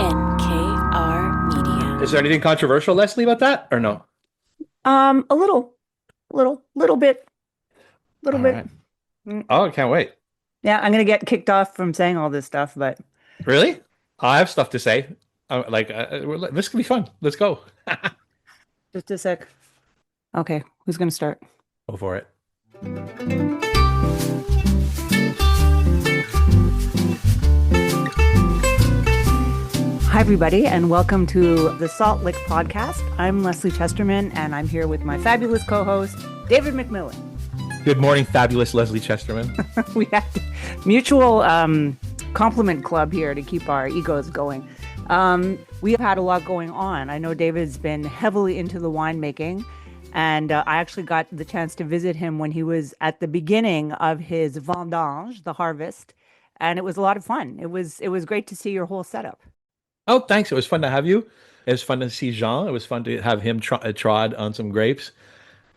TNKR Media. Is there anything controversial, Leslie, about that or no? A little bit, little All bit. right. Mm. Oh, I can't wait. Yeah, I'm gonna get kicked off from saying all this stuff, but Really? I have stuff to say. This could be fun. Let's go. just a sec. Okay, who's gonna start? Go for it. Hi, everybody, and welcome to the Salt Lick Podcast. I'm Lesley Chesterman, and I'm here with my fabulous co-host, David McMillan. Good morning, fabulous Lesley Chesterman. We have mutual compliment club here to keep our egos going. We have had a lot going on. I know David's been heavily into the winemaking, and I actually got the chance to visit him when he was at the beginning of his vendange, the harvest, and it was a lot of fun. It was great to see your whole setup. Oh, thanks. It was fun to have you. It was fun to see Jean. It was fun to have him trod on some grapes.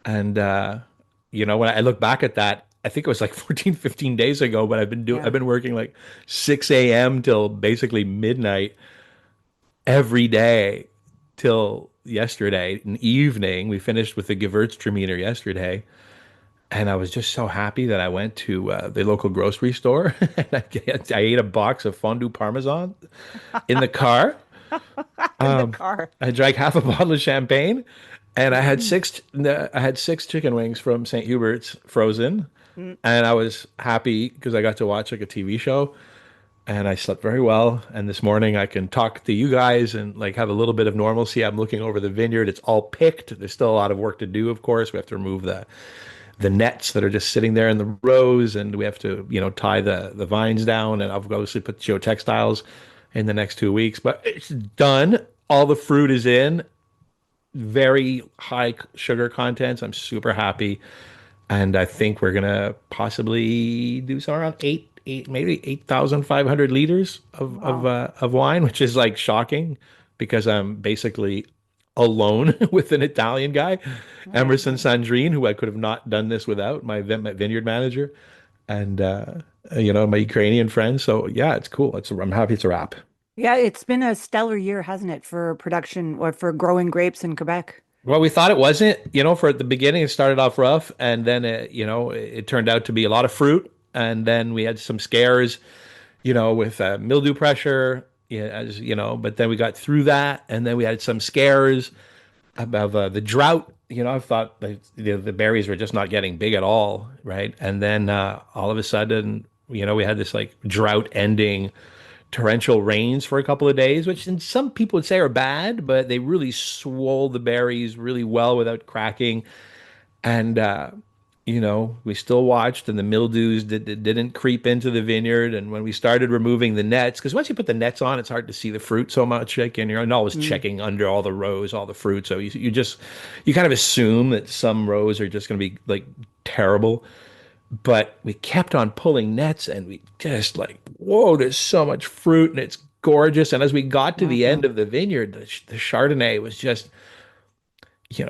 And when I look back at that, I think it was like 14, 15 days ago, but Yeah. I've been working like 6 a.m. till basically midnight every day till yesterday in the evening. We finished with the Gewürztraminer yesterday, and I was just so happy that I went to the local grocery store and I ate a box of fondue parmesan in the car. In the Um, car. I drank half a bottle of champagne, and I had six chicken wings from St. Hubert's frozen, Mm. and I was happy because I got to watch like a TV show, and I slept very well. And this morning I can talk to you guys and like have a little bit of normalcy. I'm looking over the vineyard. It's all picked. There's still a lot of work to do, of course. We have to remove the nets that are just sitting there in the rows, and we have to, tie the vines down, and I've obviously put geotextiles in the next 2 weeks, but it's done. All the fruit is in, very high sugar contents. I'm super happy, and I think we're gonna possibly do somewhere around maybe 8,500 liters Wow. of wine, which is like shocking because I'm basically alone with an Italian guy, Right, Emerson right. Sandrine, who I could have not done this without, my vineyard manager, and my Ukrainian friends. So yeah, it's cool. I'm happy it's a wrap. Yeah, it's been a stellar year, hasn't it, for production or for growing grapes in Quebec? Well, we thought it wasn't, for at the beginning, it started off rough, and then it turned out to be a lot of fruit, and then we had some scares, with mildew pressure, yeah, as you know, but then we got through that, and then we had some scares about the drought. I thought the berries were just not getting big at all, right? And then all of a sudden, we had this like drought ending torrential rains for a couple of days, which some people would say are bad, but they really swole the berries really well without cracking. And we still watched, and the mildews didn't creep into the vineyard. And when we started removing the nets, because once you put the nets on, it's hard to see the fruit so much. Like, and you're always Mm. checking under all the rows, all the fruit. So you kind of assume that some rows are just going to be like terrible. But we kept on pulling nets, and we just like, whoa, there's so much fruit, and it's gorgeous. And as we got to the Mhm. end of the vineyard, the Chardonnay was just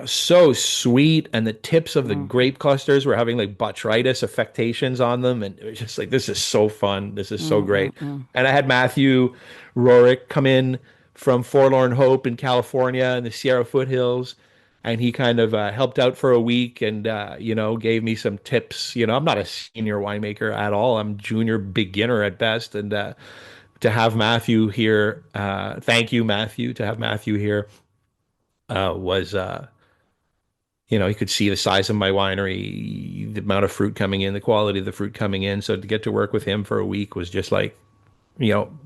so sweet, and the tips of the Mm. grape clusters were having like botrytis affectations on them, and it was just like, this is so fun, this is so Mm, mm, great. mm. And I had Matthew Rorick come in from Forlorn Hope in California in the Sierra foothills, and he kind of helped out for a week, and gave me some tips. I'm not a senior winemaker at all, I'm junior beginner at best. And to have Matthew here, thank you, Matthew, to have Matthew here was you could see the size of my winery, the amount of fruit coming in, the quality of the fruit coming in. So to get to work with him for a week was just like,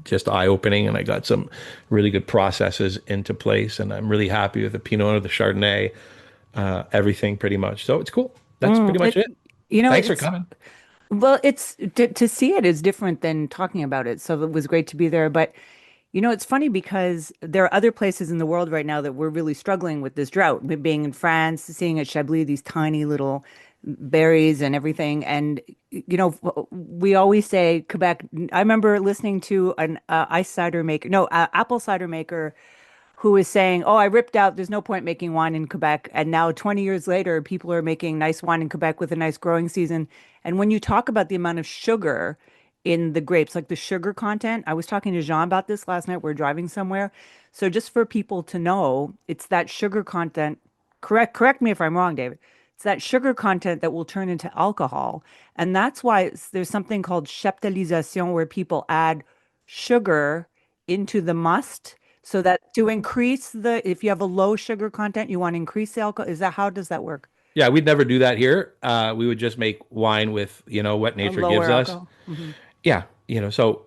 just eye-opening. And I got some really good processes into place. And I'm really happy with the Pinot and the Chardonnay, everything pretty much. So it's cool. That's pretty Mm. much it. Thanks for It's coming. well, it's to see it is different than talking about it. So it was great to be there. But it's funny because there are other places in the world right now that we're really struggling with this drought. Being in France, seeing at Chablis these tiny little berries and everything. And we always say Quebec. I remember listening to an ice cider maker, no, apple cider maker who was saying, "Oh, I ripped out. There's no point making wine in Quebec." And now, 20 years later, people are making nice wine in Quebec with a nice growing season. And when you talk about the amount of sugar in the grapes, like the sugar content. I was talking to Jean about this last night. We're driving somewhere. So just for people to know, it's that sugar content. Correct me if I'm wrong, David. It's that sugar content that will turn into alcohol. And that's why there's something called chaptalisation where people add sugar into the must so that to increase if you have a low sugar content, you want to increase the alcohol. How does that work? Yeah, we'd never do that here. We would just make wine with, what A nature gives lower us. alcohol? Hmm. Yeah, so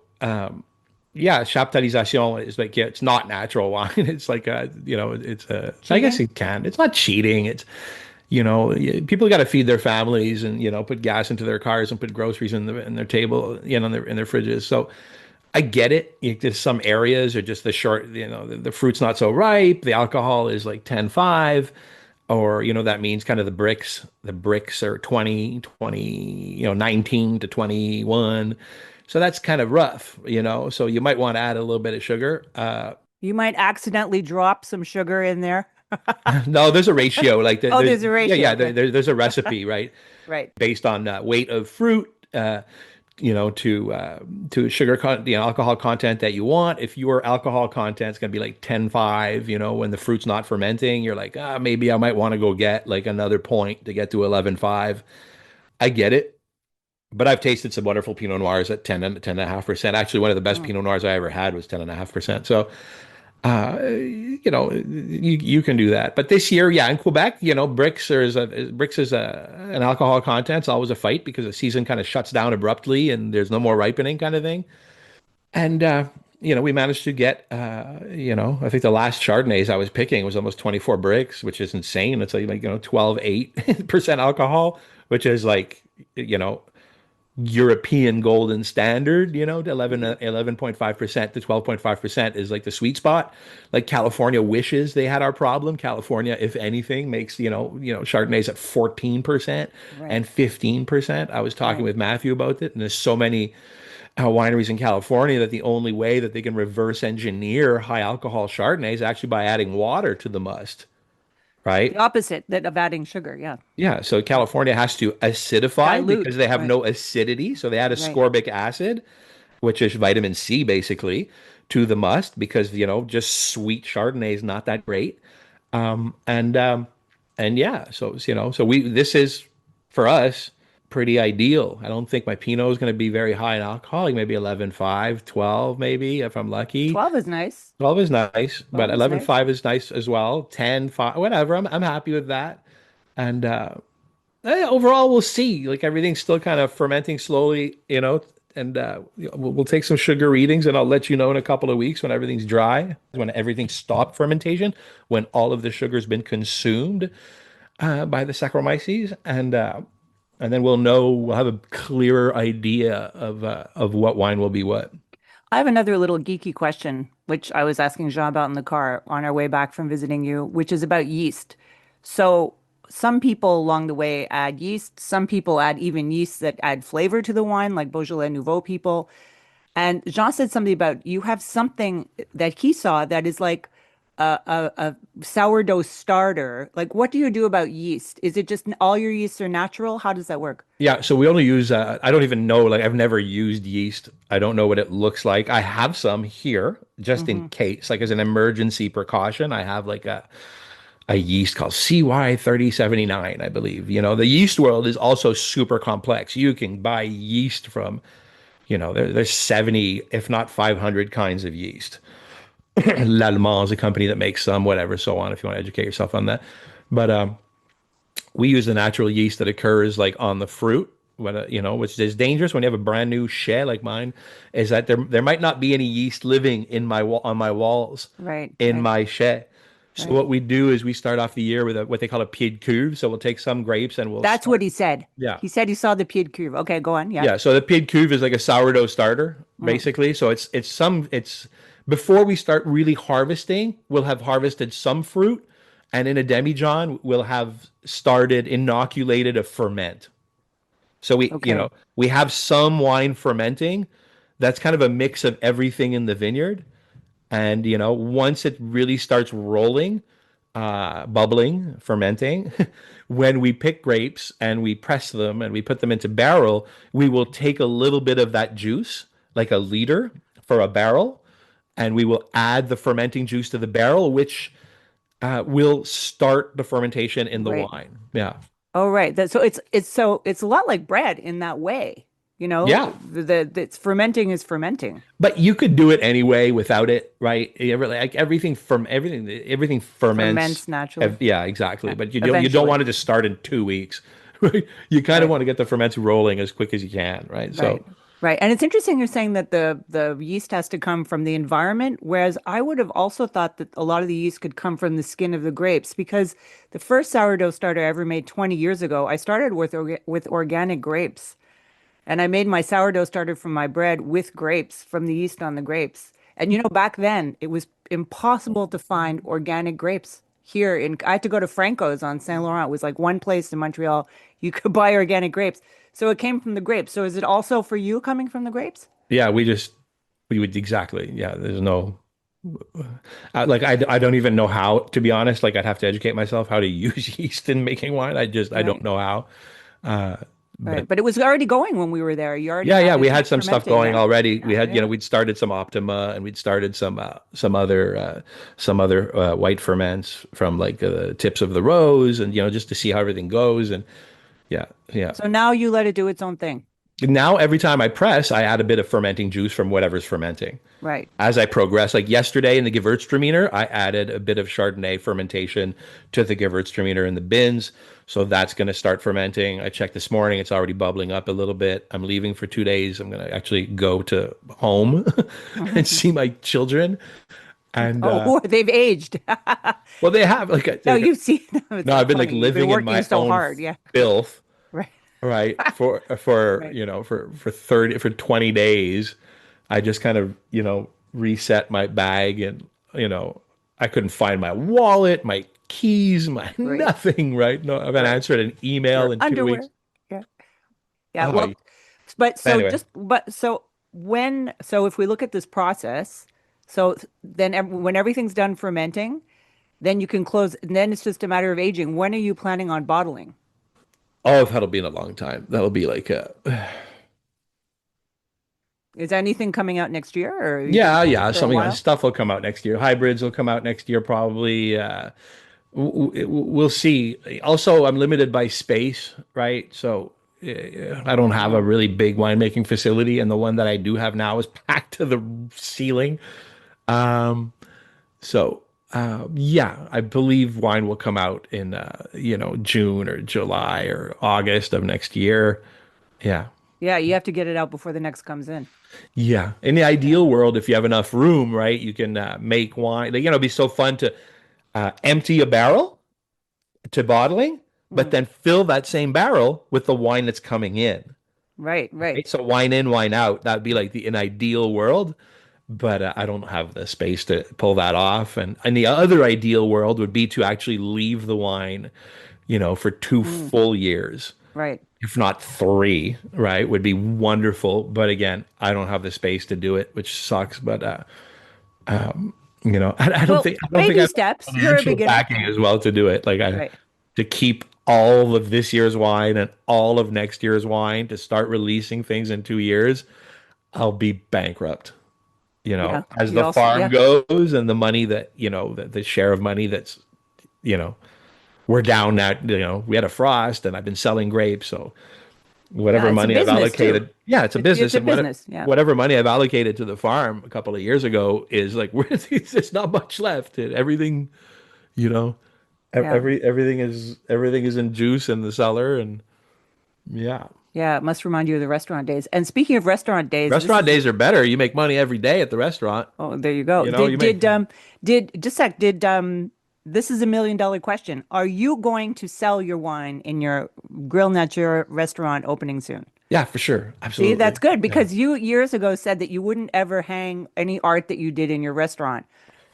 yeah, chaptalisation is like, yeah, it's not natural wine. It's like it's I guess Cheating? it can. It's not cheating. It's people got to feed their families and put gas into their cars and put groceries in their table, in their fridges. So I get it. There's some areas are just the short, the fruit's not so ripe. The alcohol is like 10.5, or, that means kind of the bricks are 20, 19 to 21. So that's kind of rough. So you might want to add a little bit of sugar. You might accidentally drop some sugar in there. No, there's a ratio. Like Oh, there's, there's a yeah, ratio. yeah, Okay. there's a recipe, right? Right. Based on weight of fruit, to sugar alcohol content that you want. If your alcohol content is going to be like 10.5, when the fruit's not fermenting, you're like, maybe I might want to go get like another point to get to 11.5. I get it. But I've tasted some wonderful Pinot Noirs at 10.5%. Actually, one of the best Mm. Pinot Noirs I ever had was 10.5%. So, you can do that. But this year, yeah, in Quebec, Brix is an alcohol content. It's always a fight because the season kind of shuts down abruptly and there's no more ripening kind of thing. And we managed to get I think the last Chardonnays I was picking was almost 24 Brix, which is insane. It's like 12.8% alcohol, which is like, European golden standard, to 11.5% to 12.5% is like the sweet spot. Like California wishes they had our problem. California, if anything, makes, Chardonnays at 14% Right. and 15%. I was talking Right. with Matthew about it, and there's so many wineries in California that the only way that they can reverse engineer high alcohol Chardonnay is actually by adding water to the must, The right? opposite that of adding sugar. Yeah. Yeah, so California has to acidify Dilute. because they have Right. no acidity. So they add Right. ascorbic acid, which is vitamin C basically, to the must because, just sweet Chardonnay is not that great. Um, and um, and yeah, so this is for us pretty ideal. I don't think my Pinot is going to be very high in alcohol, like maybe 11.5, 12 maybe if I'm lucky. 12 is nice. 12 is nice, but 12 is nice. 11.5 is nice as well. 10.5, whatever. I'm happy with that. And overall, we'll see. Like everything's still kind of fermenting slowly, and we'll take some sugar readings, and I'll let you know in a couple of weeks when everything's dry, when everything stopped fermentation, when all of the sugar's been consumed by the Saccharomyces, and then we'll have a clearer idea of what wine will be what. I have another little geeky question, which I was asking Jean about in the car on our way back from visiting you, which is about yeast. So some people along the way add yeast. Some people add even yeasts that add flavor to the wine, like Beaujolais Nouveau people. And Jean said something about you have something that he saw that is like a sourdough starter. Like, what do you do about yeast? Is it just all your yeasts are natural? How does that work? Yeah, so we only use, I don't even know, like I've never used yeast. I don't know what it looks like. I have some here just in Hmm. case, like as an emergency precaution. I have like a yeast called CY3079, I believe. The yeast world is also super complex. You can buy yeast from, there's 70, if not 500 kinds of yeast. L'Allemand is a company that makes some, whatever, so on, if you want to educate yourself on that. But we use the natural yeast that occurs like on the fruit, which is dangerous when you have a brand new chai like mine, is that there might not be any yeast living in my wall on my walls Right, in right, my chai. So right. what we do is we start off the year with what they call a pied de cuve. So we'll take some grapes and we'll That's start. what he said. Yeah. He said he saw the pied curve. Okay, go on. Yeah. Yeah, so the pied de cuve is like a sourdough starter, Mm. basically. So it's before we start really harvesting, we'll have harvested some fruit, and in a demijohn, we'll have started inoculated a ferment. So Okay. we have some wine fermenting. That's kind of a mix of everything in the vineyard. And once it really starts rolling, bubbling, fermenting. When we pick grapes and we press them and we put them into barrel, we will take a little bit of that juice, like a liter for a barrel, and we will add the fermenting juice to the barrel, which will start the fermentation in the Right. wine. Yeah. Oh, right. So it's a lot like bread in that way. Yeah. It's fermenting is fermenting. But you could do it anyway without it, right? Like everything ferments. Ferments naturally. Yeah, exactly. Yeah. But you don't Eventually. want it to start in 2 weeks, right? You kind of Right. want to get the ferments rolling as quick as you can, right? So Right. Right. And it's interesting you're saying that the yeast has to come from the environment, whereas I would have also thought that a lot of the yeast could come from the skin of the grapes because the first sourdough starter I ever made 20 years ago, I started with organic grapes. And I made my sourdough starter from my bread with grapes from the yeast on the grapes. And back then it was impossible to find organic grapes here I had to go to Franco's on Saint Laurent. It was like one place in Montreal you could buy organic grapes. So it came from the grapes. So is it also for you coming from the grapes? yeah, we would exactly. Yeah, there's no like I don't even know how, to be honest. Like I'd have to educate myself how to use yeast in making wine. I don't Right. know how. Uh, Right. but But it was already going when we were there. You already Yeah, had yeah, we it had some stuff fermenting, going yeah? already. We Yeah, had, yeah. we'd started some Optima and we'd started some other white ferments from like the tips of the rose and just to see how everything goes and yeah, yeah. So now you let it do its own thing. Now every time I press, I add a bit of fermenting juice from whatever's fermenting. Right. As I progress, like yesterday in the Gewürztraminer, I added a bit of Chardonnay fermentation to the Gewürztraminer in the bins. So that's going to start fermenting. I checked this morning, it's already bubbling up a little bit. I'm leaving for 2 days. I'm going to actually go to home and see my children. And Oh, they've aged. well, they have No, you see them. It's no, so I've been like funny. You've been living in working my so own hard. Yeah. filth, Right. right? For Right. for 20 days. I just kind of, reset my bag and, you know, I couldn't find my wallet, my keys, my Right. nothing, right? No, I haven't Right. answered an email Your in 2 weeks. underwear. Yeah. Yeah. Oh, Well, but so anyway. just, but so so if we look at this process, so then when everything's done fermenting, then you can close, and then it's just a matter of aging. When are you planning on bottling? Oh, that'll be in a long time. That'll be like Is anything coming out next year, or are you going to yeah, hold it yeah, for a something like while? stuff will come out next year. Hybrids will come out next year probably. We'll see. Also, I'm limited by space, right? So I don't have a Oh, really big winemaking facility, and the one that I do have now is packed to the ceiling. Um, so yeah, I believe wine will come out in June or July or August of next year. Yeah. yeah. You have to get it out before the next comes in. Yeah. In the Yeah. ideal world, if you have enough room, right, you can make wine. Like, it'd be so fun to empty a barrel to bottling, but Mm. then fill that same barrel with the wine that's coming in. Right. Right. Right? So wine in, wine out. That'd be like an ideal world, but I don't have the space to pull that off. And the other ideal world would be to actually leave the wine, for two Mm. full years, Right. if not three, right? Would be wonderful. But again, I don't have the space to do it, which sucks. But I don't Well, think I baby have steps. You're a financial beginner. backing as well to do it. Like Right. to keep all of this year's wine and all of next year's wine to start releasing things in 2 years, I'll be bankrupt. Yeah. As You the also, farm yeah. goes and the money that, the share of money that's, you know, we're down at, we had a frost and I've been selling grapes. So Yeah. whatever It's a money I've business too. allocated, yeah, it's a It's business. a And business. Yeah. whatever money I've allocated to the farm a couple of years ago is like, there's not much left. Everything, you know, Yeah. everything is in juice in the cellar. And yeah, Yeah. It must remind you of the restaurant days. And speaking of restaurant days, this restaurant is, days are better. You make money every day at the restaurant. oh, there you go. You make, Just a sec, this is $1 million question. Are you going to sell your wine in your Grill Nature restaurant opening soon? yeah, for sure. See, that's Absolutely. good Yeah. because you years ago said that you wouldn't ever hang any art that you did in your restaurant.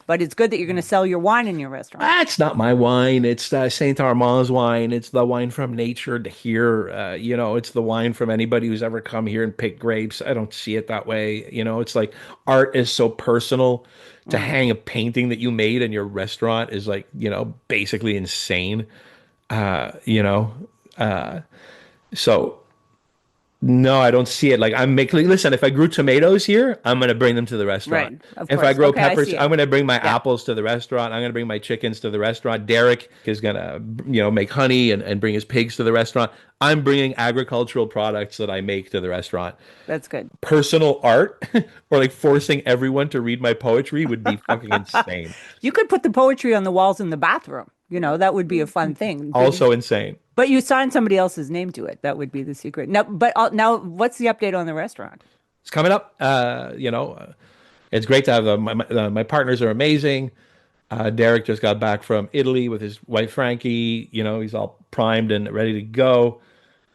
But it's good that you're going to sell your wine in your restaurant. That's not my wine. It's Saint Armand's wine. It's the wine from nature to here. It's the wine from anybody who's ever come here and picked grapes. I don't see it that way. It's like art is so personal. To Mm, hang a painting that you made in your restaurant is like, basically insane. Uh, you know, uh, so no, I don't see it. Like I'm making, listen, if I grew tomatoes here, I'm going to bring them to the restaurant. right. Of If I course. grow Okay, I peppers, see I'm it. going to bring my Yeah. apples to the restaurant. I'm going to bring my chickens to the restaurant. Derek is going to, make honey and bring his pigs to the restaurant. I'm bringing agricultural products that I make to the restaurant. That's good. Personal art or like forcing everyone to read my poetry would be fucking insane. You could put the poetry on the walls in the bathroom. That would be a fun thing. Also insane. But you sign somebody else's name to it. That would be the secret. Now, what's the update on the restaurant? It's coming up. It's great to have my partners are amazing. Derek just got back from Italy with his wife Frankie. He's all primed and ready to go.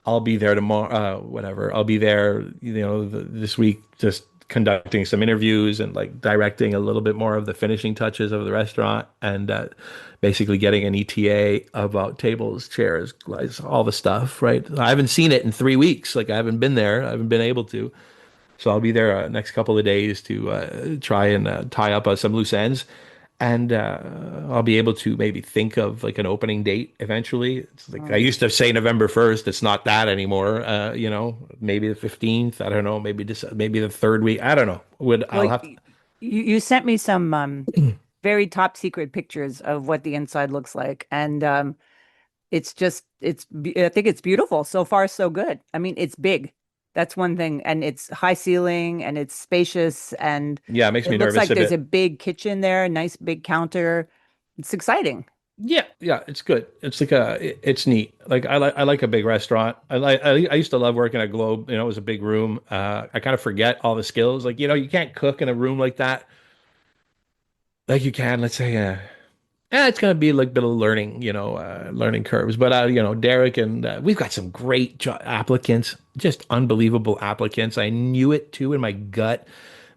I'll be there tomorrow. Whatever. I'll be there. This week, just conducting some interviews and like directing a little bit more of the finishing touches of the restaurant and basically getting an ETA about tables, chairs, glass, all the stuff. Right. I haven't seen it in 3 weeks. Like I haven't been there. I haven't been able to. So I'll be there next couple of days to try and tie up some loose ends, and I'll be able to maybe think of like an opening date eventually. It's like I Mm. used to say November 1st. It's not that anymore. Maybe the 15th. I don't know. Maybe the third week. I don't know. Well, I'll have to. you sent me some very top secret pictures of what the inside looks like, and I think it's beautiful. So far, so good. I mean, it's big. That's one thing. And it's high ceiling and it's spacious and Yeah, it makes it me looks nervous like a there's a bit. big kitchen there, a nice big counter. It's exciting. Yeah, yeah, it's good. It's neat. Like I like a big restaurant. I used to love working at Globe. It was a big room. I kind of forget all the skills. Like you can't cook in a room like that. Like you can, let's say, it's gonna be like a bit of learning, learning curves. But Derek and we've got some great applicants, just unbelievable applicants. I knew it too in my gut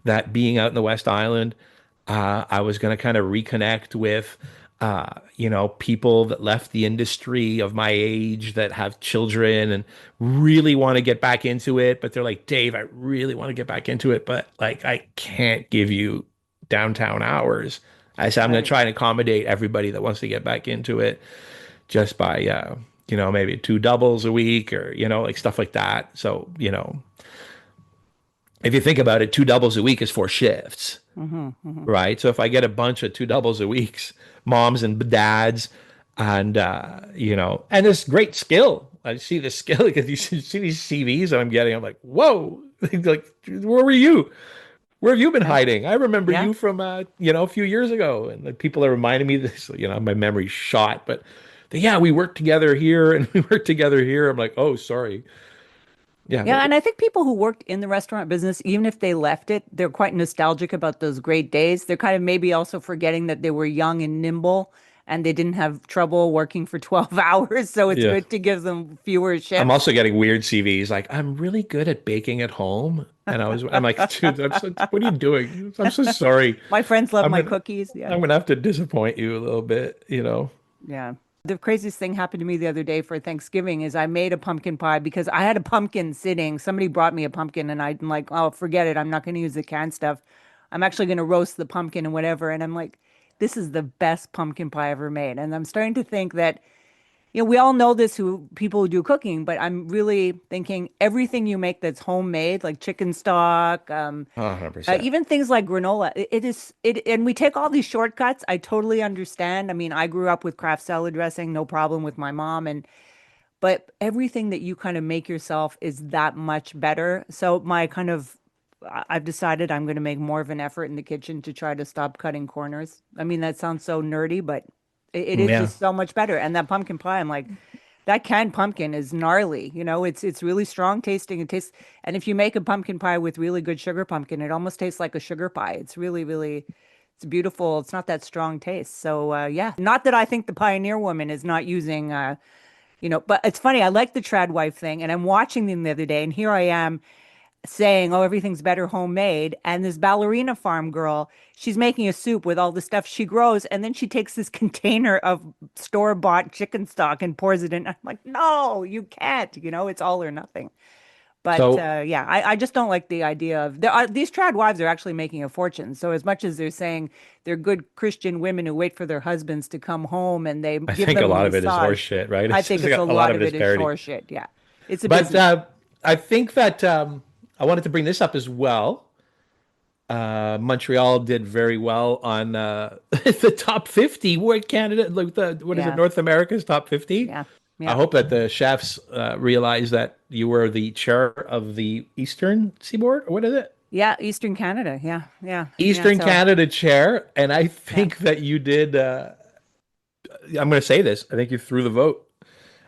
that being out in the West Island, I was gonna kind of reconnect with, people that left the industry of my age that have children and really want to get back into it. But they're like, Dave, I really want to get back into it, but like I can't give you downtown hours. I said, I'm going to Right. try and accommodate everybody that wants to get back into it just by, maybe two doubles a week or, like stuff like that. So, if you think about it, two doubles a week is 4 shifts, Hmm. Hmm. right? So if I get a bunch of two doubles a weeks, moms and dads, and, and this great skill. I see the skill because you see these CVs that I'm getting. I'm like, whoa, like, where were you? Where have you been Yeah. hiding? I remember Yeah. you from a few years ago, and like people are reminding me this. My memory's shot, but yeah, we worked together here and we worked together here. I'm like, oh, sorry. Yeah, Yeah, but and I think people who worked in the restaurant business, even if they left it, they're quite nostalgic about those great days. They're kind of maybe also forgetting that they were young and nimble and they didn't have trouble working for 12 hours. So it's yeah. good to give them fewer I'm shifts. also getting weird CVs. Like, I'm really good at baking at home, and I'm like, dude, what are you doing? I'm so sorry. My friends love I'm my gonna, cookies. Yeah. I'm gonna have to disappoint you a little bit. Yeah. The craziest thing happened to me the other day for Thanksgiving is I made a pumpkin pie because I had a pumpkin sitting. Somebody brought me a pumpkin and I'm like, oh, forget it. I'm not going to use the canned stuff. I'm actually going to roast the pumpkin and whatever. And I'm like, this is the best pumpkin pie ever made. And I'm starting to think that we all know this who people who do cooking, but I'm really thinking everything you make that's homemade, like chicken stock, 100%. even things like granola, and we take all these shortcuts. I totally understand. I mean, I grew up with Kraft salad dressing, no problem with my mom, but everything that you kind of make yourself is that much better. So I've decided I'm going to make more of an effort in the kitchen to try to stop cutting corners. I mean, that sounds so nerdy, but it is Yeah. just so much better. And that pumpkin pie, I'm like, that canned pumpkin is gnarly. It's really strong tasting. It tastes, and if you make a pumpkin pie with really good sugar pumpkin, it almost tastes like a sugar pie. It's really, really, it's beautiful. It's not that strong taste. So yeah, not that I think the Pioneer Woman is not using, but it's funny. I like the trad wife thing, and I'm watching them the other day, and here I am. saying, "Oh, everything's better homemade." And this ballerina farm girl, she's making a soup with all the stuff she grows, and then she takes this container of store-bought chicken stock and pours it in. I'm like, "No, you can't. It's all or nothing." But So yeah, I just don't like the idea of these trad wives are actually making a fortune. So as much as they're saying they're good Christian women who wait for their husbands to come home and they I give think a them a lot of it is horse massage, shit, right? I It's think just it's a a lot lot of of it is it is parody. horseshit. Yeah, it's a But business. I think that I wanted to bring this up as well. Montreal did very well on the top 50. What Canada, like what is it, Yeah, North America's top 50? yeah, I yeah, hope that the chefs realize that you were the chair of the Eastern Seaboard, or what is it? yeah. Eastern Canada. Yeah, yeah, yeah. Eastern So Canada chair. And I yeah. think that you did, I'm going to say this, I think you threw the vote.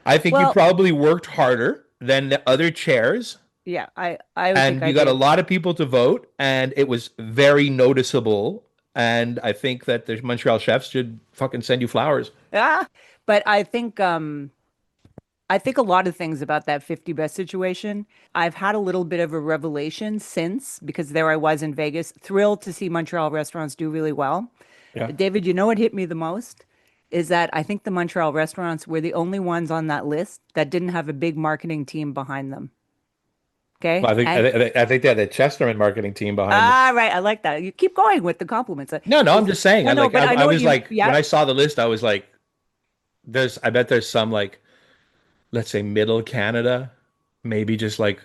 I think you Well, probably worked harder than the other chairs, yeah. I would think and I you got a did. lot of people to vote, and it was very noticeable. And I think that the Montreal chefs should fucking send you flowers. Ah, but I think a lot of things about that 50 best situation. I've had a little bit of a revelation since, because there I was in Vegas, thrilled to see Montreal restaurants do really well. Yeah. But David, you know what hit me the most is that I think the Montreal restaurants were the only ones on that list that didn't have a big marketing team behind them. Okay. Well, And I think they had the Chesterman marketing team behind them. right, I like that. You keep going with the compliments. No, no, I'm Is just saying. no, no, but I I know what was you, like when yeah. I saw the list, I was like, I bet there's some like, let's say middle Canada, maybe just like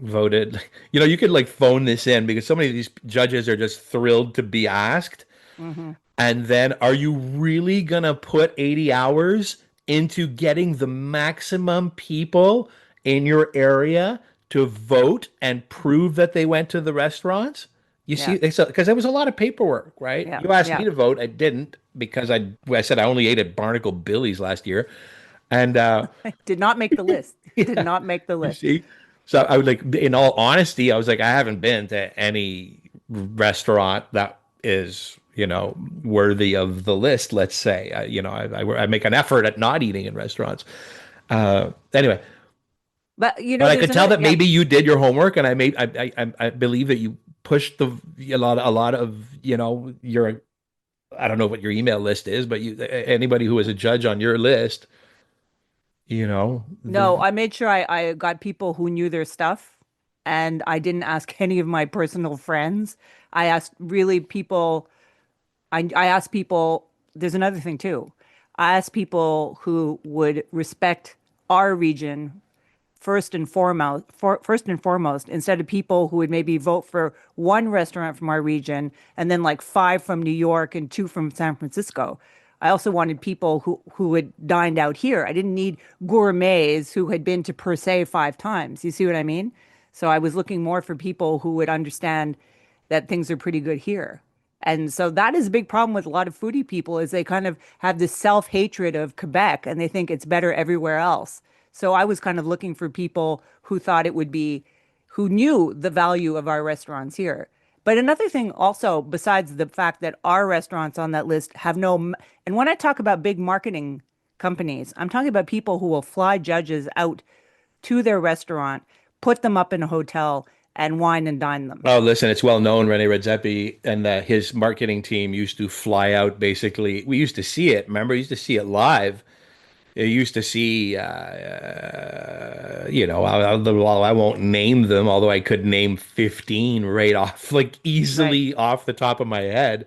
voted. You could like phone this in because so many of these judges are just thrilled to be asked. Hmm. And then are you really gonna put 80 hours into getting the maximum people in your area to vote and prove that they went to the restaurants? You Yeah, see, because there was a lot of paperwork, right? yeah, You asked yeah. me to vote, I didn't because I said I only ate at Barnacle Billy's last year, and Did not make the list. Did yeah, not make the you list. see. So I would like, in all honesty, I was like, I haven't been to any restaurant that is, worthy of the list, let's say. I make an effort at not eating in restaurants. Anyway, But but I there's could tell another, that yeah. maybe you did your homework, and I believe that you pushed a lot of, your, I don't know what your email list is, but anybody who was a judge on your list, No, I made sure I got people who knew their stuff, and I didn't ask any of my personal friends. I asked really people, I asked people, there's another thing too. I asked people who would respect our region first and foremost, instead of people who would maybe vote for one restaurant from our region and then like five from New York and two from San Francisco. I also wanted people who had dined out here. I didn't need gourmets who had been to Per Se 5 times. You see what I mean? So I was looking more for people who would understand that things are pretty good here. And so that is a big problem with a lot of foodie people is they kind of have this self-hatred of Quebec and they think it's better everywhere else. So I was kind of looking for people who thought it would be, who knew the value of our restaurants here. But another thing also, besides the fact that our restaurants on that list have no, and when I talk about big marketing companies, I'm talking about people who will fly judges out to their restaurant, put them up in a hotel, and wine and dine them. Oh, listen, it's well known, Rene Redzepi and his marketing team used to fly out basically. We used to see it. Remember, we used to see it live. You used to see, I won't name them, although I could name 15 right off, like Right, easily off the top of my head.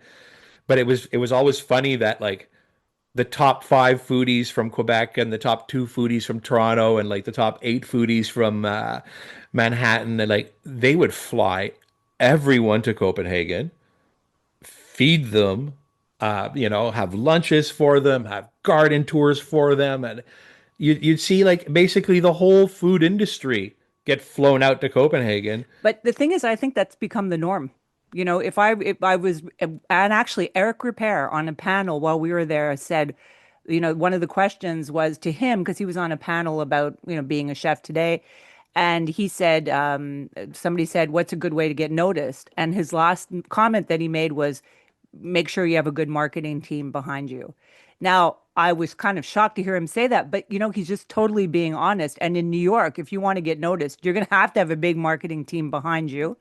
But it was always funny that like the top five foodies from Quebec and the top two foodies from Toronto and like the top eight foodies from Manhattan, and like they would fly everyone to Copenhagen, feed them, have lunches for them, have garden tours for them, and you'd see like basically the whole food industry get flown out to Copenhagen. but the thing is, I think that's become the norm. If I was, and actually Eric Repair on a panel while we were there said, one of the questions was to him because he was on a panel about, being a chef today. And he said, somebody said, what's a good way to get noticed? And his last comment that he made was, make sure you have a good marketing team behind you. Now, I was kind of shocked to hear him say that, but he's just totally being honest. And in New York, if you want to get noticed, you're going to have a big marketing team behind you.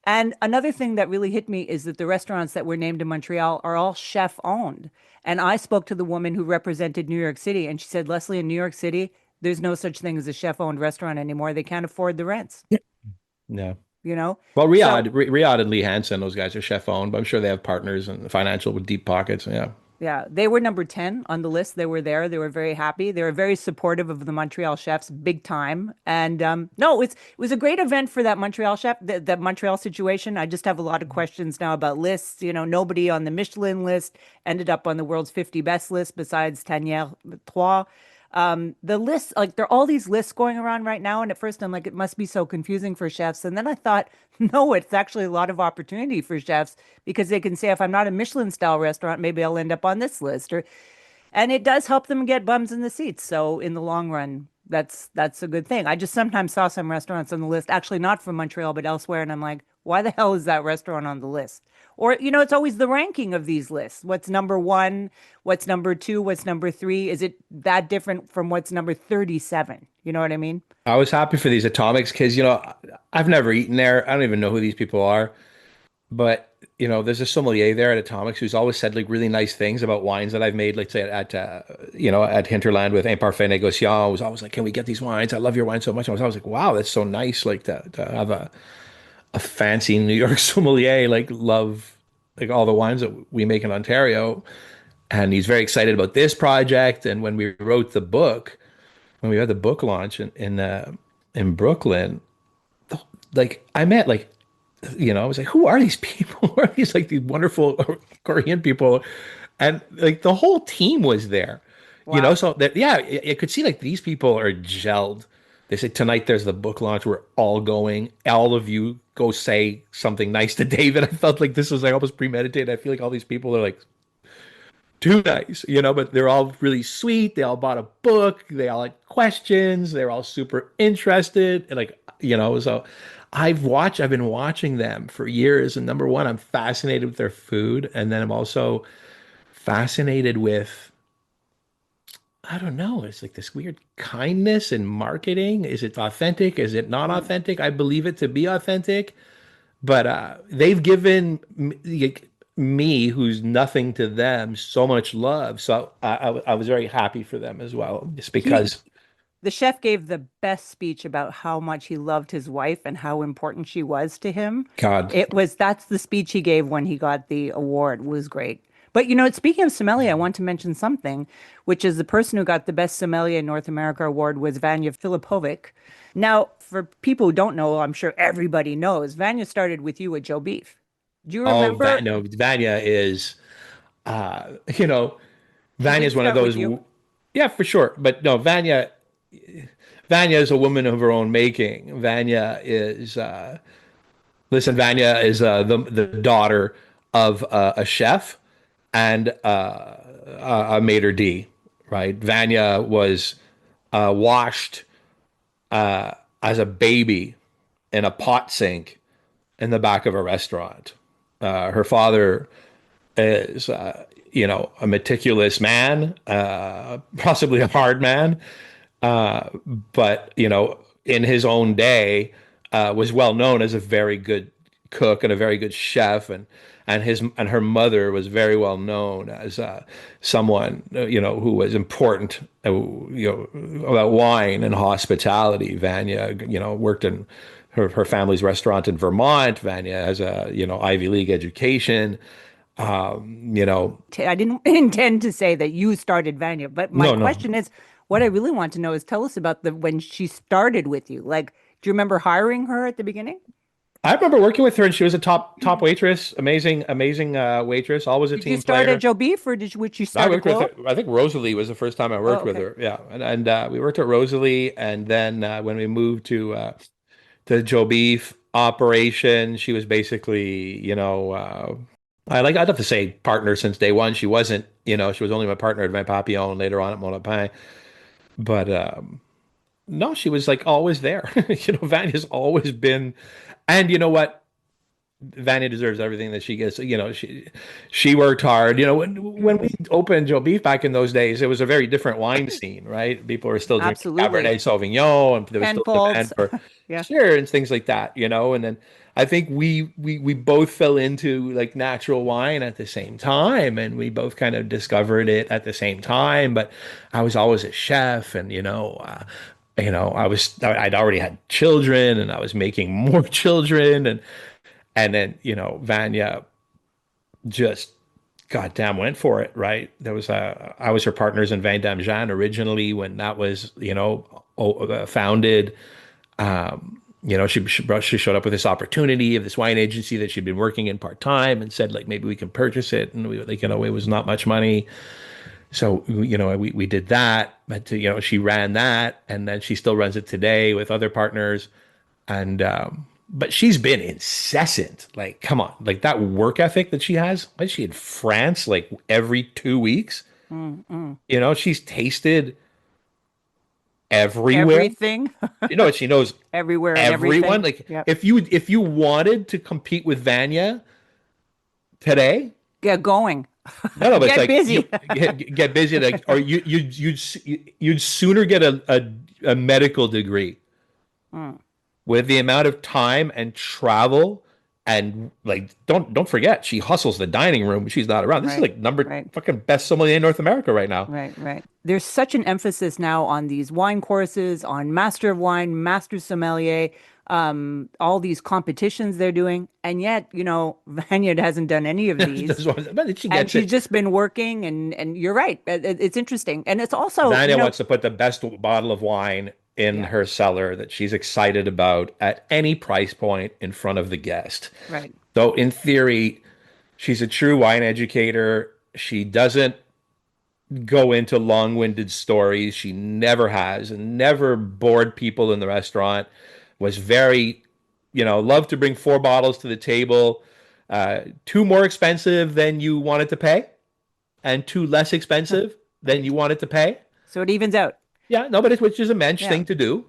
And another thing that really hit me is that the restaurants that were named in Montreal are all chef owned. And I spoke to the woman who represented New York City, and she said, Leslie, in New York City, there's no such thing as a chef owned restaurant anymore. They can't afford the rents, Yeah. you know? Well, So Riyadh and Lee Hansen, those guys are chef owned, but I'm sure they have partners and financial with deep pockets. Yeah. yeah, they were number 10 on the list. They were there. They were very happy. They were very supportive of the Montreal chefs, big time. And no, it was a great event for that Montreal chef, that Montreal situation. I just have a lot of questions now about lists. Nobody on the Michelin list ended up on the world's 50 best list besides Tanière Trois. The lists, like there are all these lists going around right now. And at first I'm like, it must be so confusing for chefs. And then I thought, no, it's actually a lot of opportunity for chefs because they can say, if I'm not a Michelin style restaurant, maybe I'll end up on this list. And it does help them get bums in the seats. So in the long run, that's a good thing. I just sometimes saw some restaurants on the list, actually not from Montreal, but elsewhere, and I'm like, why the hell is that restaurant on the list? Or, it's always the ranking of these lists. What's number one? What's number two? What's number three? Is it that different from what's number 37? You know what I mean? I was happy for these Atomics because, I've never eaten there. I don't even know who these people are. But, there's a sommelier there at Atomics who's always said like really nice things about wines that I've made, let's say at Hinterland with Imparfait Négociant. I was always like, can we get these wines? I love your wine so much. I was always like, wow, that's so nice. Like to have a fancy New York sommelier, like love like all the wines that we make in Ontario. And he's very excited about this project. And when we wrote the book, when we had the book launch in Brooklyn, like I met like I was like, who are these people? Who are these like these wonderful Korean people? And like the whole team was there, Wow. so that yeah, you could see like these people are gelled. They said tonight there's the book launch. We're all going. All of you go say something nice to David. I felt like this was like almost premeditated. I feel like all these people are like too nice, but they're all really sweet. They all bought a book. They all had questions. They're all super interested. And like, so I've been watching them for years. And number one, I'm fascinated with their food. And then I'm also fascinated with, I don't know, it's like this weird kindness in marketing. Is it authentic? Is it not Mm. authentic? I believe it to be authentic. But they've given me, who's nothing to them, so much love. So I was very happy for them as well, just He, because, the chef gave the best speech about how much he loved his wife and how important she was to him. God, That's the speech he gave when he got the award. It was great. But speaking of sommelier, I want to mention something, which is the person who got the best sommelier in North America award was Vanya Filipovic. Now, for people who don't know, I'm sure everybody knows, Vanya started with you at Joe Beef. Do you oh, remember No, Vanya is, uh, you know, she Vanya did is one of start with those, you? yeah, for sure. But no, Vanya is a woman of her own making. Vanya is the daughter of a chef and a maitre d', right? Vanya was washed as a baby in a pot sink in the back of a restaurant. Her father is, a meticulous man, possibly a hard man, but in his own day, was well known as a very good cook and a very good chef, and her mother was very well known as someone who was important, about wine and hospitality. Vanya, worked in her family's restaurant in Vermont. Vanya has a Ivy League education. I didn't intend to say that you started Vanya, but my No, no. question is, what I really want to know is tell us about the when she started with you. Like, do you remember hiring her at the beginning? I remember working with her, and she was a top waitress, amazing waitress, always a Did you team start at player. Joe Beef or would you I start at worked with Glow? her. I think Rosalie was the first time I Oh, worked with okay. her. Yeah, and we worked at Rosalie, and then when we moved to Joe Beef operation, she was basically, I'd have to say partner since day one. She wasn't, she was only my partner at Vin Papillon, later on at Monopin, but no, she was like always there. Vanya's always been, and you know what? Vanya deserves everything that she gets. You know, she worked hard. You know, when we opened Joe Beef back in those days, it was a very different wine scene, right? People were still drinking Absolutely. Cabernet Sauvignon, and there was still Penfolds. demand for Yeah. sure and things like that. You know, and then I think we both fell into like natural wine at the same time, and we both kind of discovered it at the same time. But I was always a chef, and I'd already had children, and I was making more children, and then, Vanya just goddamn went for it, right? I was her partners in Van Dam Jean originally when that was, founded. She showed up with this opportunity of this wine agency that she'd been working in part time and said, like, maybe we can purchase it. And we, like, it was not much money. So, we did that, but, she ran that, and then she still runs it today with other partners. And but she's been incessant. Like, come on, like that work ethic that she has. Like, she in France like every 2 weeks. Mm-mm. She's tasted everywhere. Everything, She knows everywhere and everyone. everything. Like, Yep. if you wanted to compete with Vanya today, Get going. no, but it's Get like you busy. get busy, like, or you'd sooner get a medical degree Mm, with the amount of time and travel. And like, don't forget, she hustles the dining room when she's not around. This is right, like number right, fucking best sommelier in North America right now. right, right. There's such an emphasis now on these wine courses, on Master of Wine, Master Sommelier, all these competitions they're doing, and yet, Vanyard hasn't done any of these. But she And gets she's it. just been working, and you're right. It's interesting, and it's also, Vanya wants to put the best bottle of wine in yeah, her cellar that she's excited about at any price point in front of the guest. right. So in theory, she's a true wine educator. She doesn't go into long-winded stories. She never has, and never bored people in the restaurant. Was very, loved to bring four bottles to the table, two more expensive than you wanted to pay, and two less expensive than Right. you wanted to pay. So it evens out. Yeah, no, but which is a mensch Yeah. thing to do.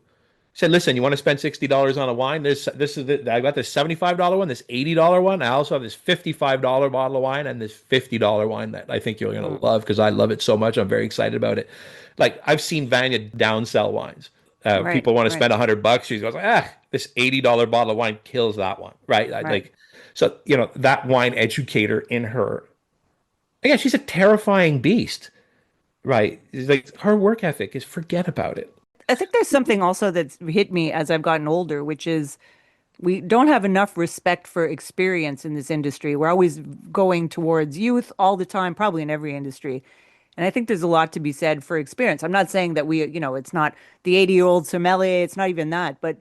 Said, listen, you want to spend $60 on a wine? I got this $75 one, this $80 one. I also have this $55 bottle of wine and this $50 wine that I think you're gonna Mm, love because I love it so much. I'm very excited about it. Like, I've seen Vanya downsell wines. right, People want to right, spend $100. She goes, this $80 bottle of wine kills that one, right? right. So that wine educator in her. Again, she's a terrifying beast, right? It's like her work ethic is forget about it. I think there's something also that's hit me as I've gotten older, which is we don't have enough respect for experience in this industry. We're always going towards youth all the time, probably in every industry. And I think there's a lot to be said for experience. I'm not saying that it's not the 80-year-old sommelier, it's not even that, but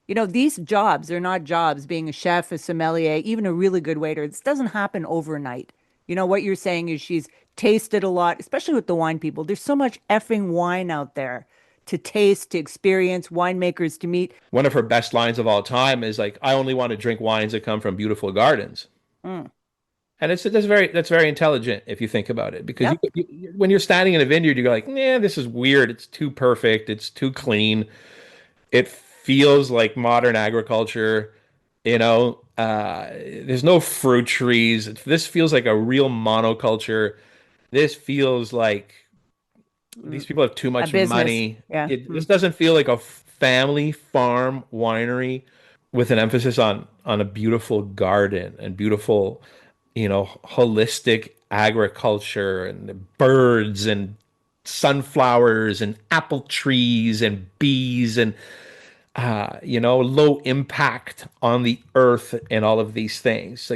these jobs are not jobs, being a chef, a sommelier, even a really good waiter. This doesn't happen overnight. What you're saying is she's tasted a lot, especially with the wine people. There's so much effing wine out there to taste, to experience, winemakers to meet. One of her best lines of all time is like, "I only want to drink wines that come from beautiful gardens." Mm, And that's very intelligent if you think about it, because yep. when you're standing in a vineyard, you're like, "Nah, this is weird. It's too perfect. It's too clean. It feels like modern agriculture. There's no fruit trees. This feels like a real monoculture. This feels like these Mm, people have too a much business. money. Yeah. This doesn't feel like a family farm winery with an emphasis on a beautiful garden and beautiful, holistic agriculture and birds and sunflowers and apple trees and bees and low impact on the earth and all of these things. So,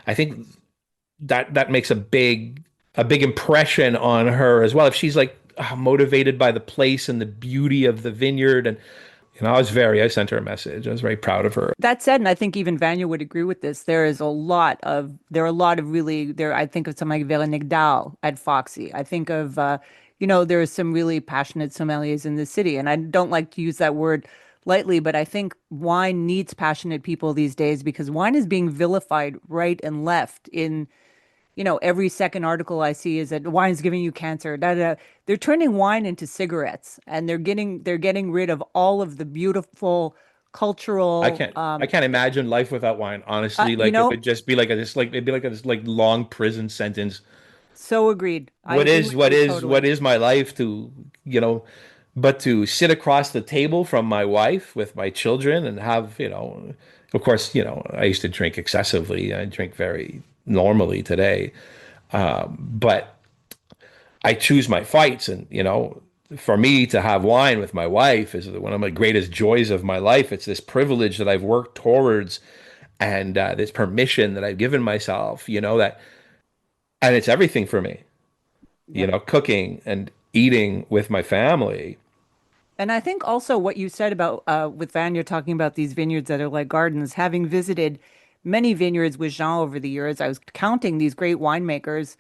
I think that makes a big impression on her as well. If she's like motivated by the place and the beauty of the vineyard, and I sent her a message. I was very proud of her. That said, and I think even Vanya would agree with this, there are a lot of really there. I think of something like Veronique Dahl at Foxy. I think of there are some really passionate sommeliers in the city, and I don't like to use that word lightly, but I think wine needs passionate people these days because wine is being vilified right and left in every second article I see is that wine's giving you cancer. Da, da. They're turning wine into cigarettes and they're getting rid of all of the beautiful cultural, I can't imagine life without wine, honestly. you Like it know, would just be like a just like it'd be like a this like long prison sentence. so agreed. I agree with you What totally. is my life to, you know, but to sit across the table from my wife with my children and have, of course, I used to drink excessively. I drink very normally today. But I choose my fights, and for me to have wine with my wife is one of my greatest joys of my life. It's this privilege that I've worked towards, and this permission that I've given myself, and it's everything for me, Yep. cooking and eating with my family. And I think also what you said about with Van, you're talking about these vineyards that are like gardens. Having visited many vineyards with Jean over the years, I was counting these great winemakers.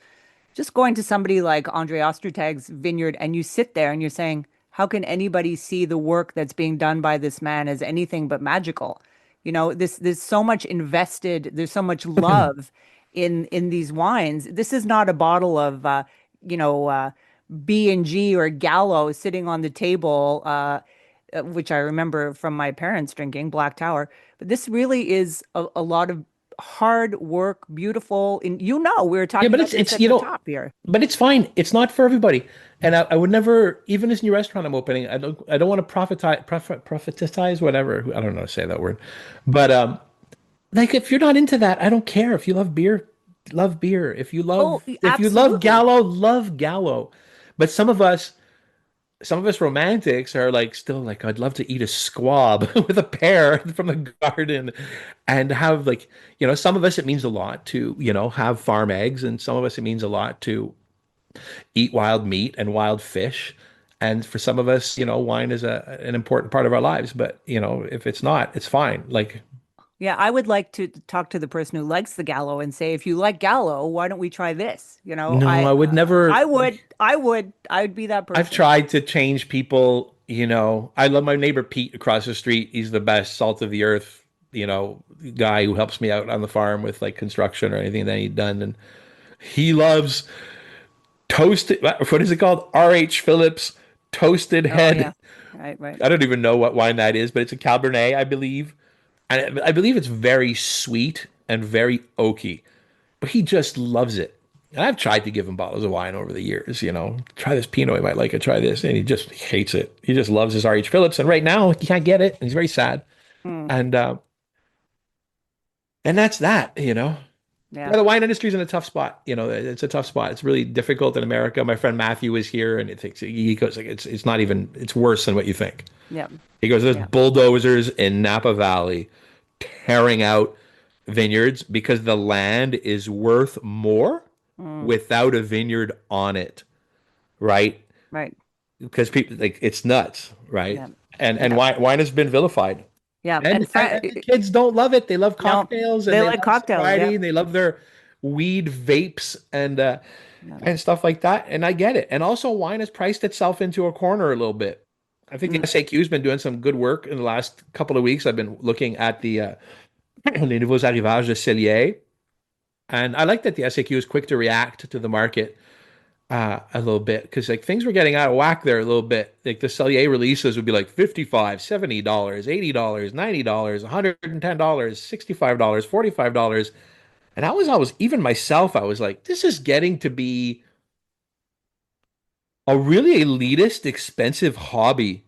Just going to somebody like Andre Ostertag's vineyard, and you sit there and you're saying, how can anybody see the work that's being done by this man as anything but magical? There's so much invested, there's so much love in these wines. This is not a bottle of you know, uh, B&G or Gallo sitting on the table, which I remember from my parents drinking Black Tower. But this really is a lot of hard work, beautiful. And we were Yeah, talking but about this it's at the top here. but it's fine. It's not for everybody. And I would never, even this new restaurant I'm opening, I don't want to prophetize, whatever. I don't know how to say that word. But like if you're not into that, I don't care. If you love beer, love beer. Oh, If you love absolutely. Gallo, love Gallo. But some of us romantics are like still like I'd love to eat a squab with a pear from the garden and have like, some of us it means a lot to, have farm eggs, and some of us it means a lot to eat wild meat and wild fish. And for some of us, wine is an important part of our lives, but if it's not, it's fine. Like, Yeah, I would like to talk to the person who likes the Gallo and say, if you like Gallo, why don't we try this? no, I would never. I would be that I've person. tried to change people, I love my neighbor Pete across the street. He's the best salt of the earth, guy who helps me out on the farm with like construction or anything that he'd done. And he loves toasted, what is it called? R.H. Phillips toasted Oh head. yeah. Right, right. I don't even know what wine that is, but it's a Cabernet, I believe. And I believe it's very sweet and very oaky, but he just loves it. And I've tried to give him bottles of wine over the years, try this Pinot, he might like it, try this. And he just hates it. He just loves his R.H. Phillips. And right now he can't get it. And he's very sad. Hmm. And, uh, and that's that, Yeah. Yeah, the wine industry is in a tough spot. It's a tough spot. It's really difficult in America. My friend Matthew is here, and he goes like it's not even it's worse than what you think. Yeah. He goes, there's Yeah. bulldozers in Napa Valley tearing out vineyards because the land is worth more Mm. without a vineyard on it, right? Right. Because people like it's nuts, right? Yeah. And Yeah. wine has been vilified. Yeah. And the kids don't love it. They love No, cocktails and they they like love cocktails. sobriety Yep. and they love their weed vapes Yeah. and stuff like that. And I get it. And also wine has priced itself into a corner a little bit. I think the Mm. SAQ has been doing some good work in the last couple of weeks. I've been looking at the les nouveaux arrivages de Cellier. And I like that the SAQ is quick to react to the market a little bit because like things were getting out of whack there a little bit. Like the Cellier releases would be like 55, $70, $80, $90, $110, $65, $45. And I was even myself, I was like, this is getting to be a really elitist, expensive hobby,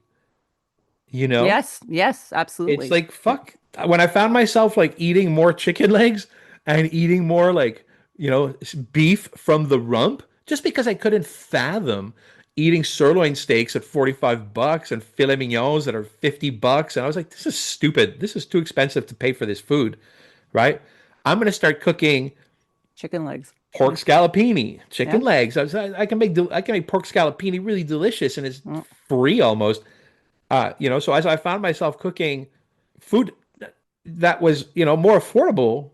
you know? Yes. Yes. It's Absolutely. like fuck. When I found myself like eating more chicken legs and eating more like, beef from the rump, just because I couldn't fathom eating sirloin steaks at 45 bucks and filet mignons that are 50 bucks. And I was like, this is stupid. This is too expensive to pay for this food, right? I'm going to start cooking Chicken legs. pork Mm. scallopini, chicken Yeah. legs. I can I can make pork scallopini really delicious and it's Mm. free almost. So as I found myself cooking food that was, more affordable,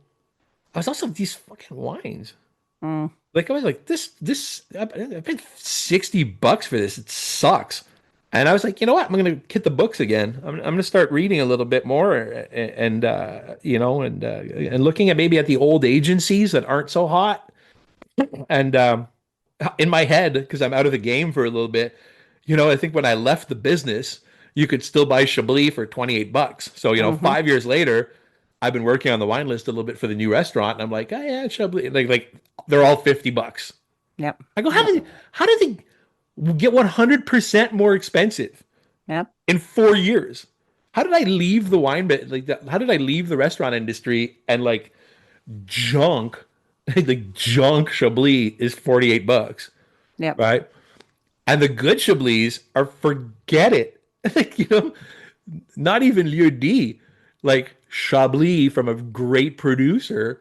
I was also these fucking wines. Mm. Like I was like, I paid 60 bucks for this. It sucks. And I was like, you know what? I'm gonna hit the books again. I'm gonna start reading a little bit more and looking at maybe at the old agencies that aren't so hot. And in my head, because I'm out of the game for a little bit, I think when I left the business, you could still buy Chablis for $28. So, 5 years later, I've been working on the wine list a little bit for the new restaurant, and I'm like, oh yeah, Chablis, like they're all $50. Yep. I go, how did they get 100% more expensive Yep. in 4 years? How did I leave the wine bit like that? How did I leave the restaurant industry and like junk, like junk Chablis is $48, Yep. right? And the good Chablis are forget it. Like, not even Lieu D. Like Chablis from a great producer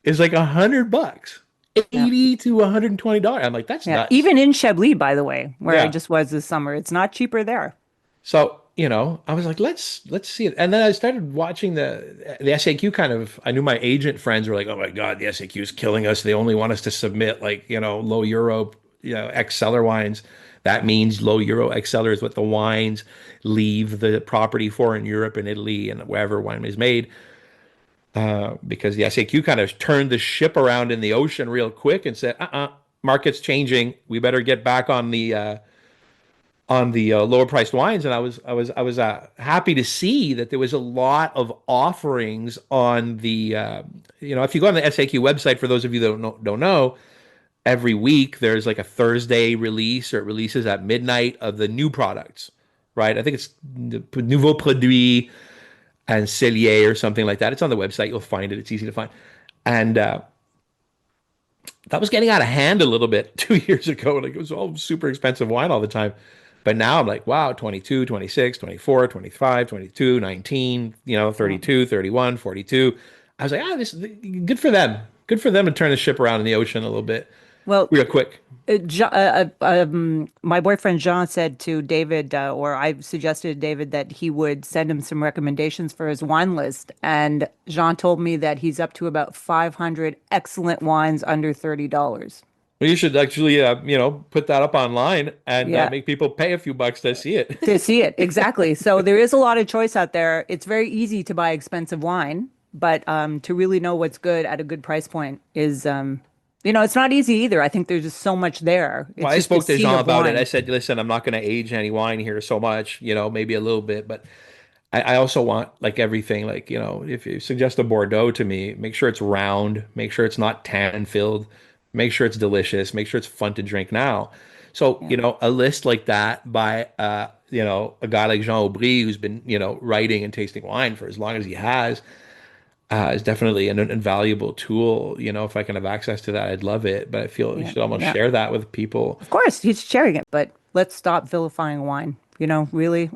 is like $100, Yep. 80 to $120. I'm like, that's Yeah. nuts. Even in Chablis, by the way, where I Yeah. just was this summer, it's not cheaper there. So, I was like, let's see it. And then I started watching the SAQ kind of. I knew my agent friends were like, oh my God, the SAQ is killing us. They only want us to submit like, low euro, ex cellar wines. That means low euro ex cellar is what the wines leave the property for in Europe and Italy and wherever wine is made. Because the SAQ kind of turned the ship around in the ocean real quick and said, market's changing. We better get back on the lower priced wines. And I was happy to see that there was a lot of offerings on the if you go on the SAQ website, for those of you that don't know, every week there's like a Thursday release, or it releases at midnight, of the new products, right? I think it's Nouveau Produit and Cellier or something like that. It's on the website. You'll find it. It's easy to find. And that was getting out of hand a little bit 2 years ago. Like, it was all super expensive wine all the time. But now I'm like, wow, 22, 26, 24, 25, 22, 19, 32, 31, 42. I was like, this is good for them. Good for them to turn the ship around in the ocean a little bit Well, real quick. my boyfriend Jean said to David, or I suggested to David that he would send him some recommendations for his wine list. And Jean told me that he's up to about 500 excellent wines under $30. Well, you should actually, put that up online and Yeah, make people pay a few bucks to see it. to see it. Exactly. So there is a lot of choice out there. It's very easy to buy expensive wine, but to really know what's good at a good price point is, it's not easy either. I think there's just so much there. Well, It's I just a spoke to sea Jean of about it. I wine. said, listen, I'm not going to age any wine here so much, maybe a little bit, but I also want like everything, like, if you suggest a Bordeaux to me, make sure it's round, make sure it's not tannin filled, make sure it's delicious, make sure it's fun to drink now. So, Yeah. a list like that by, a guy like Jean Aubry, who's been, writing and tasting wine for as long as he has, is definitely an invaluable tool. If I can have access to that, I'd love it. But I feel you Yeah. should almost Yeah. share that with people. Of course, he's sharing it, but let's stop vilifying wine. Really,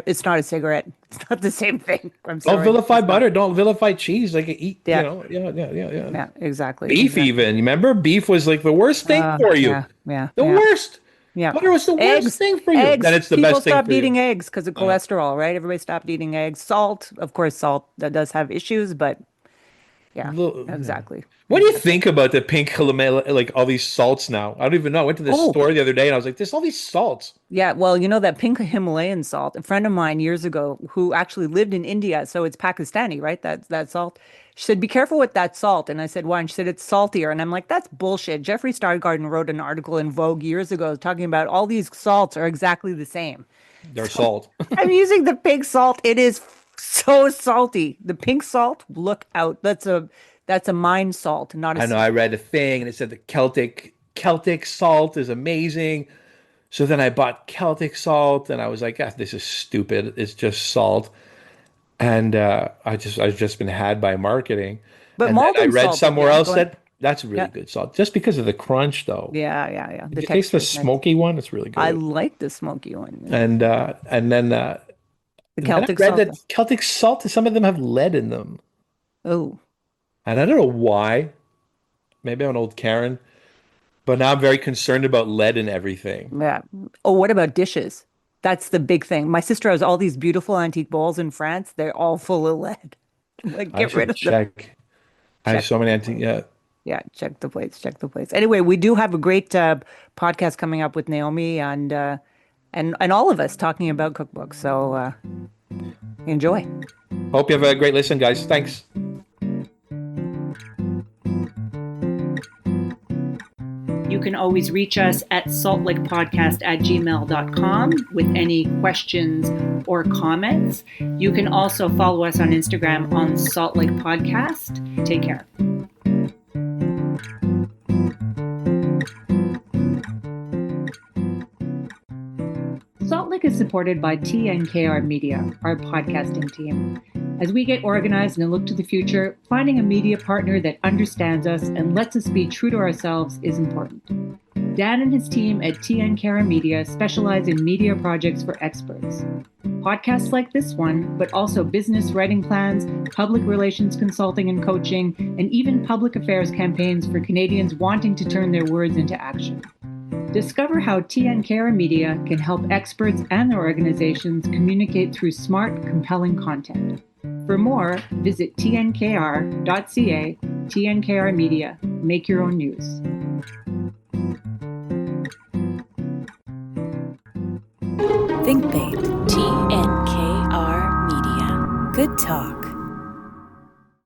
it's not a cigarette. It's not the same thing. I'm Don't sorry. vilify It's not. butter. Don't vilify cheese. Like, eat, Yeah. yeah, yeah, yeah, yeah. Yeah. Exactly. Beef Exactly. even. You remember beef was like the worst thing for you. Yeah. Yeah. The Yeah. worst. Yeah. Butter was the worst Eggs. thing for you. Then Eggs. it's the People best thing stopped for you. eating eggs because of Uh, cholesterol, right? Everybody stopped eating eggs. Salt, of course, salt that does have issues, but yeah, the- exactly. what do you Exactly. think about the pink calamari, like all these salts now? I don't even know. I went to the Oh, store the other day and I was like, there's all these salts. yeah, well, that pink Himalayan salt, a friend of mine years ago who actually lived in India, so it's Pakistani, right? That salt. She said, "Be careful with that salt." And I said, "Why?" And she said, "It's saltier." And I'm like, "That's bullshit." Jeffrey Stargarden wrote an article in Vogue years ago talking about all these salts are exactly the same. They're So salt. I'm using the pink salt. It is so salty. The pink salt, look out. That's a mine salt, not a I know. sea I salt. read a thing and it said the Celtic salt is amazing. So then I bought Celtic salt and I was like, this is stupid. It's just salt. And I've just been had by marketing. But And then I Malden read salt, somewhere else going, that that's really yeah, good salt. Just because of the crunch though. yeah, yeah, yeah. If The you taste the texture is nice. smoky one, it's really I good. like the smoky one. Yeah. The And then I Celtic read salt. that Celtic salt, some of them have lead in them. Oh, And I don't know why. Maybe I'm an old Karen, but now I'm very concerned about lead in everything. yeah. Oh, what about dishes? That's the big thing. My sister has all these beautiful antique bowls in France. They're all full of lead. Like, I get rid should of them. check. I have Check so the many plates. antique. Yeah. Yeah, check the plates. Check the plates. Anyway, we do have a great podcast coming up with Naomi and all of us talking about cookbooks. So enjoy. Hope you have a great listen, guys. Thanks. You can always reach us at saltlakepodcast@gmail.com with any questions or comments. You can also follow us on Instagram on Salt Lake Podcast. Take care. Salt Lake is supported by TNKR Media, our podcasting team. As we get organized and look to the future, finding a media partner that understands us and lets us be true to ourselves is important. Dan and his team at TNKR Media specialize in media projects for experts. Podcasts like this one, but also business writing plans, public relations consulting and coaching, and even public affairs campaigns for Canadians wanting to turn their words into action. Discover how TNKR Media can help experts and their organizations communicate through smart, compelling content. For more, visit tnkr.ca. TNKR Media. Make your own news. Think Bait. TNKR Media. Good talk.